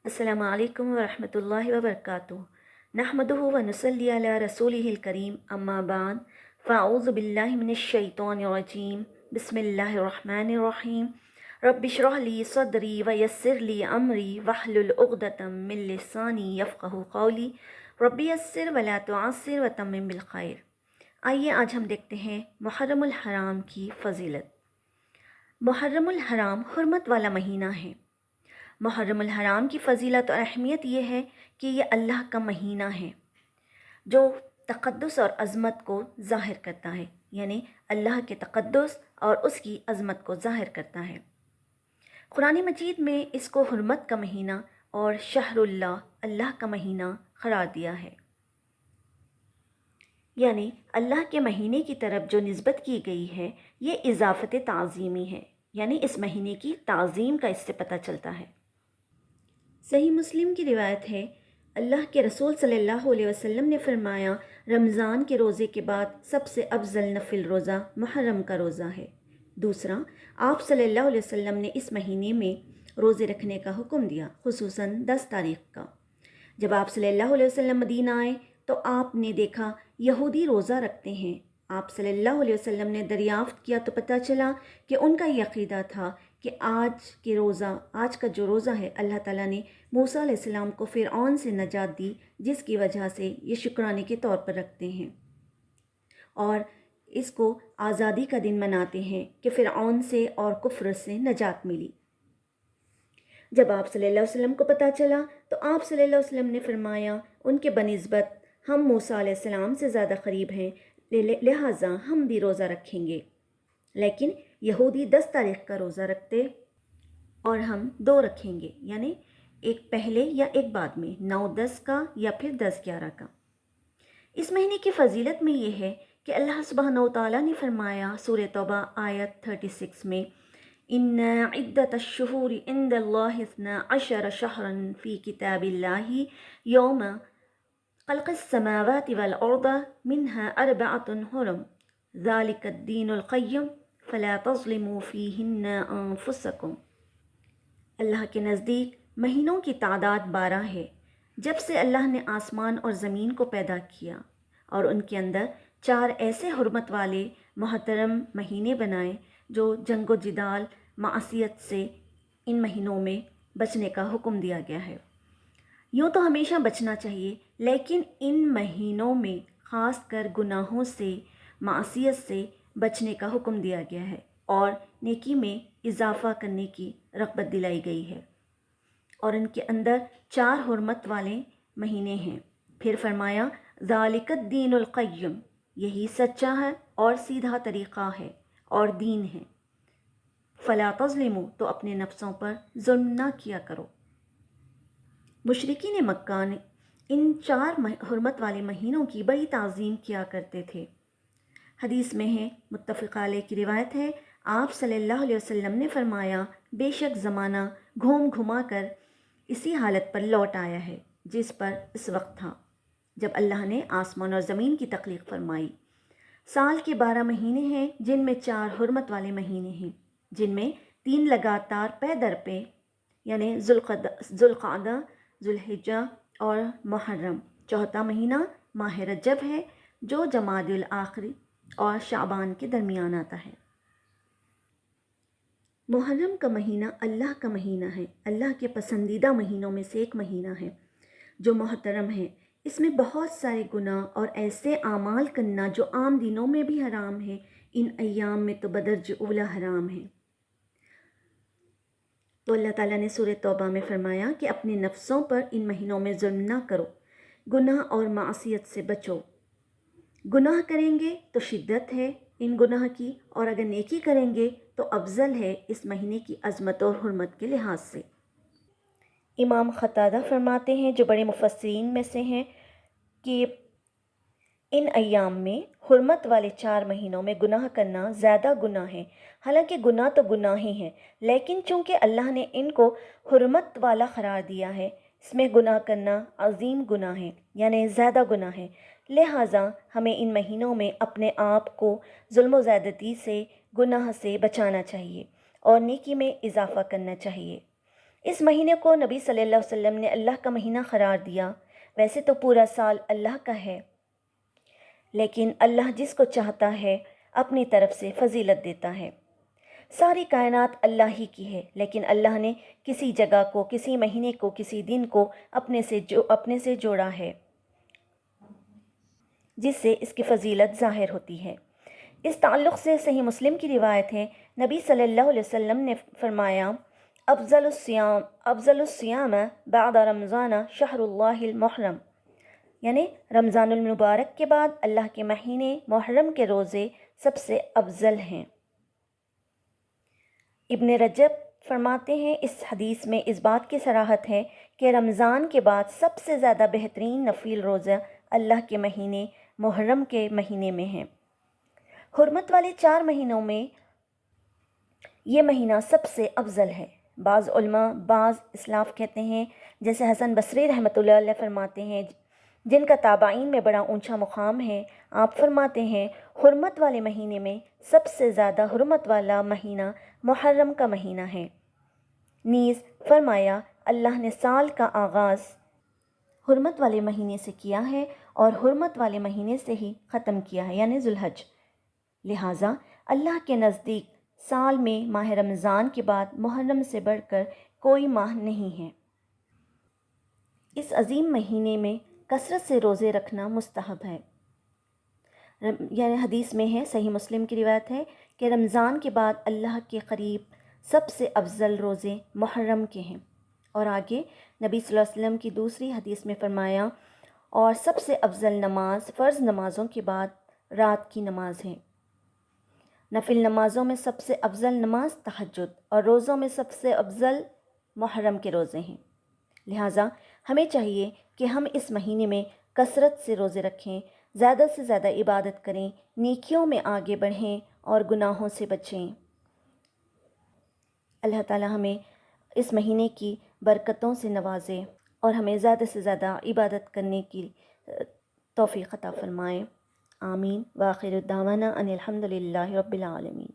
السلام علیکم ورحمۃ اللہ وبرکاتہ نحمدہ ونصلی علی رسولہ الکریم اما بعد فاعوذ باللہ من الشیطان الرجیم بسم اللہ الرحمن الرحیم رب اشرح لی صدری ویسر لی امری واحلل عقدۃ من لسانی یفقہوا قولی رب یسر ولا تعسر وتمم بالخیر۔ آئیے آج ہم دیکھتے ہیں محرم الحرام کی فضیلت۔ محرم الحرام حرمت والا مہینہ ہے۔ محرم الحرام کی فضیلت اور اہمیت یہ ہے کہ یہ اللہ کا مہینہ ہے جو تقدس اور عظمت کو ظاہر کرتا ہے، یعنی اللہ کے تقدس اور اس کی عظمت کو ظاہر کرتا ہے۔ قرآن مجید میں اس کو حرمت کا مہینہ اور شہر اللہ، اللہ کا مہینہ قرار دیا ہے، یعنی اللہ کے مہینے کی طرف جو نسبت کی گئی ہے یہ اضافت تعظیمی ہے، یعنی اس مہینے کی تعظیم کا اس سے پتہ چلتا ہے۔ صحیح مسلم کی روایت ہے، اللہ کے رسول صلی اللہ علیہ وسلم نے فرمایا، رمضان کے روزے کے بعد سب سے افضل نفل روزہ محرم کا روزہ ہے۔ دوسرا، آپ صلی اللہ علیہ وسلم نے اس مہینے میں روزے رکھنے کا حکم دیا، خصوصاً 10 تاریخ کا۔ جب آپ صلی اللہ علیہ وسلم مدینہ آئے تو آپ نے دیکھا یہودی روزہ رکھتے ہیں۔ آپ صلی اللہ علیہ وسلم نے دریافت کیا تو پتہ چلا کہ ان کا یہ عقیدہ تھا کہ آج کا جو روزہ ہے، اللہ تعالیٰ نے موسیٰ علیہ السلام کو فرعون سے نجات دی، جس کی وجہ سے یہ شکرانے کے طور پر رکھتے ہیں، اور اس کو آزادی کا دن مناتے ہیں کہ فرعون سے اور کفر سے نجات ملی۔ جب آپ صلی اللہ علیہ وسلم کو پتہ چلا تو آپ صلی اللہ علیہ وسلم نے فرمایا، ان کے بنسبت ہم موسیٰ علیہ السلام سے زیادہ قریب ہیں، لہٰذا ہم بھی روزہ رکھیں گے۔ لیکن یہودی 10 تاریخ کا روزہ رکھتے اور ہم 2 رکھیں گے، یعنی ایک پہلے یا ایک بعد میں، 9-10 کا یا پھر 10-11 کا۔ اس مہینے کی فضیلت میں یہ ہے کہ اللہ سبحانہ و تعالیٰ نے فرمایا سورہ توبہ آیت 36 میں، ان عدت الشہور عند اللہ 12 شہرا فی کتاب اللہ یوم خلق السماوات والارض منها 4 حرم ذلك الدین القیم فلا تظلموا فیہن انفسکم۔ اللہ کے نزدیک مہینوں کی تعداد 12 ہے، جب سے اللہ نے آسمان اور زمین کو پیدا کیا، اور ان کے اندر 4 ایسے حرمت والے محترم مہینے بنائے جو جنگ و جدال، معصیت سے ان مہینوں میں بچنے کا حکم دیا گیا ہے۔ یوں تو ہمیشہ بچنا چاہیے، لیکن ان مہینوں میں خاص کر گناہوں سے، معصیت سے بچنے کا حکم دیا گیا ہے، اور نیکی میں اضافہ کرنے کی رغبت دلائی گئی ہے، اور ان کے اندر 4 حرمت والے مہینے ہیں۔ پھر فرمایا ذالک الدین القیم، یہی سچا ہے اور سیدھا طریقہ ہے اور دین ہے۔ فلا تظلموا، تو اپنے نفسوں پر ظلم نہ کیا کرو۔ مشرکین مکہ نے ان 4 حرمت والے مہینوں کی بڑی تعظیم کیا کرتے تھے۔ حدیث میں ہے، متفق علیہ کی روایت ہے، آپ صلی اللہ علیہ وسلم نے فرمایا، بے شک زمانہ گھوم گھما کر اسی حالت پر لوٹ آیا ہے جس پر اس وقت تھا جب اللہ نے آسمان اور زمین کی تخلیق فرمائی۔ سال کے 12 مہینے ہیں، جن میں 4 حرمت والے مہینے ہیں، جن میں 3 لگاتار پے در پہ، یعنی ذوالقعدہ، ذوالحجہ اور محرم۔ چوتھا مہینہ ماہ رجب ہے جو جمادی الاخر اور شعبان کے درمیان آتا ہے۔ محرم کا مہینہ اللہ کا مہینہ ہے، اللہ کے پسندیدہ مہینوں میں سے ایک مہینہ ہے جو محترم ہے۔ اس میں بہت سارے گناہ اور ایسے اعمال کرنا جو عام دنوں میں بھی حرام ہے، ان ایام میں تو بدرجہ اولی حرام ہے۔ تو اللہ تعالیٰ نے سورہ توبہ میں فرمایا کہ اپنے نفسوں پر ان مہینوں میں ظلم نہ کرو، گناہ اور معصیت سے بچو۔ گناہ کریں گے تو شدت ہے ان گناہ کی، اور اگر نیکی کریں گے تو افضل ہے اس مہینے کی عظمت اور حرمت کے لحاظ سے۔ امام قتادہ فرماتے ہیں، جو بڑے مفسرین میں سے ہیں، کہ ان ایام میں حرمت والے 4 مہینوں میں گناہ کرنا زیادہ گناہ ہے۔ حالانکہ گناہ تو گناہ ہی ہیں، لیکن چونکہ اللہ نے ان کو حرمت والا قرار دیا ہے، اس میں گناہ کرنا عظیم گناہ ہے، یعنی زیادہ گناہ ہے، لہٰذا ہمیں ان مہینوں میں اپنے آپ کو ظلم و زیادتی سے، گناہ سے بچانا چاہیے اور نیکی میں اضافہ کرنا چاہیے۔ اس مہینے کو نبی صلی اللہ علیہ وسلم نے اللہ کا مہینہ قرار دیا۔ ویسے تو پورا سال اللہ کا ہے، لیکن اللہ جس کو چاہتا ہے اپنی طرف سے فضیلت دیتا ہے۔ ساری کائنات اللہ ہی کی ہے، لیکن اللہ نے کسی جگہ کو، کسی مہینے کو، کسی دن کو اپنے سے جوڑا ہے، جس سے اس کی فضیلت ظاہر ہوتی ہے۔ اس تعلق سے صحیح مسلم کی روایت ہے، نبی صلی اللہ علیہ وسلم نے فرمایا، افضل الصیام بعد رمضان شہر اللہ المحرم، یعنی رمضان المبارک کے بعد اللہ کے مہینے محرم کے روزے سب سے افضل ہیں۔ ابن رجب فرماتے ہیں، اس حدیث میں اس بات کی صراحت ہے کہ رمضان کے بعد سب سے زیادہ بہترین نفل روزہ اللہ کے مہینے محرم کے مہینے میں ہیں۔ حرمت والے 4 مہینوں میں یہ مہینہ سب سے افضل ہے۔ بعض علماء بعض اسلاف کہتے ہیں، جیسے حسن بصری رحمۃ اللہ علیہ فرماتے ہیں، جن کا تابعین میں بڑا اونچا مقام ہے، آپ فرماتے ہیں حرمت والے مہینے میں سب سے زیادہ حرمت والا مہینہ محرم کا مہینہ ہے۔ نیز فرمایا، اللہ نے سال کا آغاز حرمت والے مہینے سے کیا ہے اور حرمت والے مہینے سے ہی ختم کیا ہے، یعنی ذوالحج۔ لہٰذا اللہ کے نزدیک سال میں ماہ رمضان کے بعد محرم سے بڑھ کر کوئی ماہ نہیں ہے۔ اس عظیم مہینے میں کثرت سے روزے رکھنا مستحب ہے۔ یعنی حدیث میں ہے، صحیح مسلم کی روایت ہے کہ رمضان کے بعد اللہ کے قریب سب سے افضل روزے محرم کے ہیں، اور آگے نبی صلی اللہ علیہ وسلم کی دوسری حدیث میں فرمایا، اور سب سے افضل نماز فرض نمازوں کے بعد رات کی نماز ہے۔ نفل نمازوں میں سب سے افضل نماز تہجد، اور روزوں میں سب سے افضل محرم کے روزے ہیں۔ لہٰذا ہمیں چاہیے کہ ہم اس مہینے میں کثرت سے روزے رکھیں، زیادہ سے زیادہ عبادت کریں، نیکیوں میں آگے بڑھیں اور گناہوں سے بچیں۔ اللہ تعالی ہمیں اس مہینے کی برکتوں سے نوازے اور ہمیں زیادہ سے زیادہ عبادت کرنے کی توفیق عطا فرمائے۔ آمین۔ وآخر دعوانا ان الحمد للہ رب العالمین۔